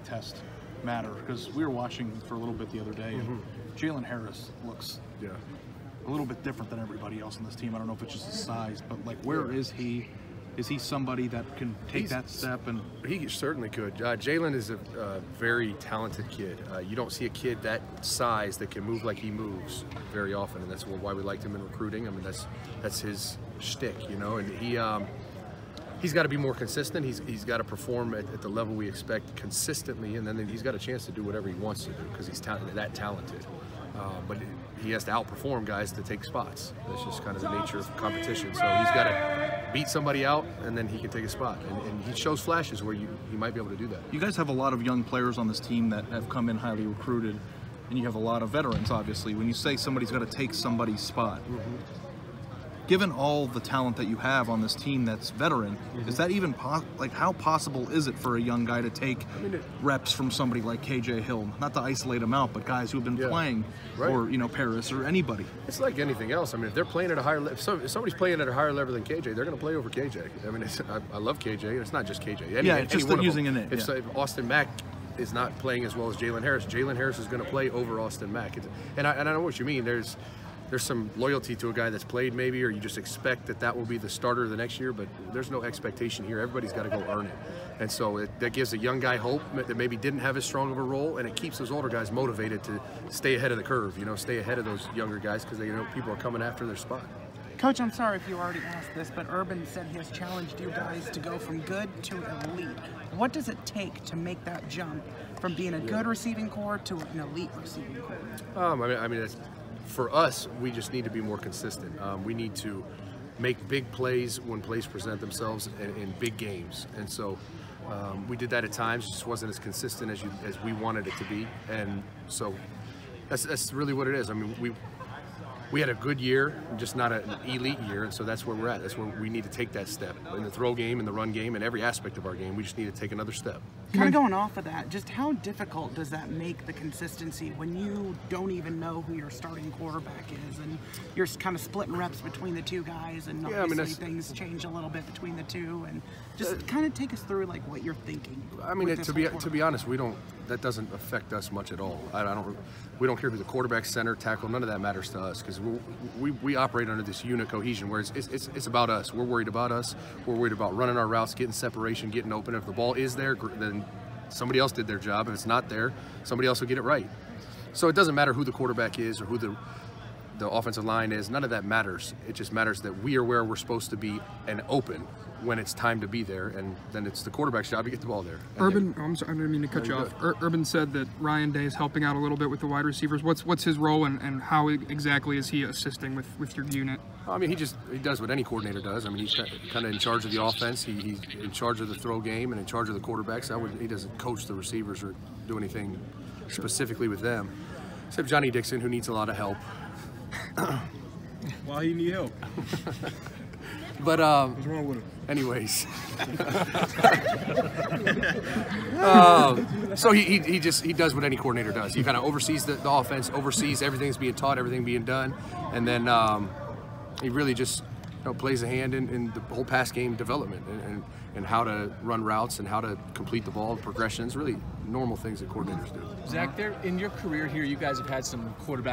test matter, because we were watching for a little bit the other day, and Jalen Harris looks a little bit different than everybody else on this team. I don't know if it's just his size, but like, where is he? Is he somebody that can take that step? And he certainly could. Jalen is a very talented kid. You don't see a kid that size that can move like he moves very often, and that's why we liked him in recruiting. I mean, that's his shtick, you know. And he's got to be more consistent. He's got to perform at the level we expect consistently, and then he's got a chance to do whatever he wants to do because he's that talented. But he has to outperform guys to take spots. That's just kind of the nature of competition. So he's got to beat somebody out, and then he can take a spot. And he shows flashes where he might be able to do that. You guys have a lot of young players on this team that have come in highly recruited, and you have a lot of veterans, obviously. When you say somebody's got to take somebody's spot, given all the talent that you have on this team that's veteran, is that even like, how possible is it for a young guy to take reps from somebody like KJ Hill? Not to isolate him out, but guys who have been playing, or Paris or anybody. It's like anything else. I mean, if they're playing at a higher level, if somebody's playing at a higher level than KJ, they're going to play over KJ. I mean, I love KJ. It's not just KJ. It's just using a name. If Austin Mack is not playing as well as Jalen Harris, Jalen Harris is going to play over Austin Mack. And I know what you mean. There's some loyalty to a guy that's played maybe, or you just expect that will be the starter the next year, but there's no expectation here. Everybody's got to go earn it. And so that gives a young guy hope that maybe didn't have as strong of a role, and it keeps those older guys motivated to stay ahead of the curve, stay ahead of those younger guys, because they know people are coming after their spot. Coach, I'm sorry if you already asked this, but Urban said he has challenged you guys to go from good to elite. What does it take to make that jump from being a good receiving corps to an elite receiving corps? I mean, for us, we just need to be more consistent. We need to make big plays when plays present themselves in big games, and so we did that at times. It just wasn't as consistent as we wanted it to be, and so that's really what it is. I mean, we had a good year, just not an elite year, and so that's where we're at. That's where we need to take that step in the throw game, in the run game, in every aspect of our game. We just need to take another step. Kind of going off of that, just how difficult does that make the consistency when you don't even know who your starting quarterback is, and you're kind of splitting reps between the two guys, and obviously things change a little bit between the two, and just kind of take us through like what you're thinking. I mean, to be honest, that doesn't affect us much at all. We don't care who the quarterback, center, tackle, none of that matters to us, because we operate under this unit cohesion where it's about us. We're worried about us. We're worried about running our routes, getting separation, getting open. If the ball is there, then somebody else did their job. If it's not there, somebody else will get it right. So it doesn't matter who the quarterback is or who the offensive line is. None of that matters. It just matters that we are where we're supposed to be and open when it's time to be there, and then it's the quarterback's job to get the ball there. Urban, I'm sorry, I didn't mean to cut you off. Urban said that Ryan Day is helping out a little bit with the wide receivers. What's his role, and how exactly is he assisting with your unit? I mean, he does what any coordinator does. I mean, he's kind of in charge of the offense. He's in charge of the throw game and in charge of the quarterbacks. He doesn't coach the receivers or do anything specifically with them, except Johnny Dixon, who needs a lot of help. Why he need help? But what's wrong with him? Anyways, so he does what any coordinator does. He kind of oversees the offense, oversees everything's being taught, everything being done, and then he really just plays a hand in the whole pass game development and how to run routes and how to complete the ball, progressions, really normal things that coordinators do. Zach, in your career here, you guys have had some quarterback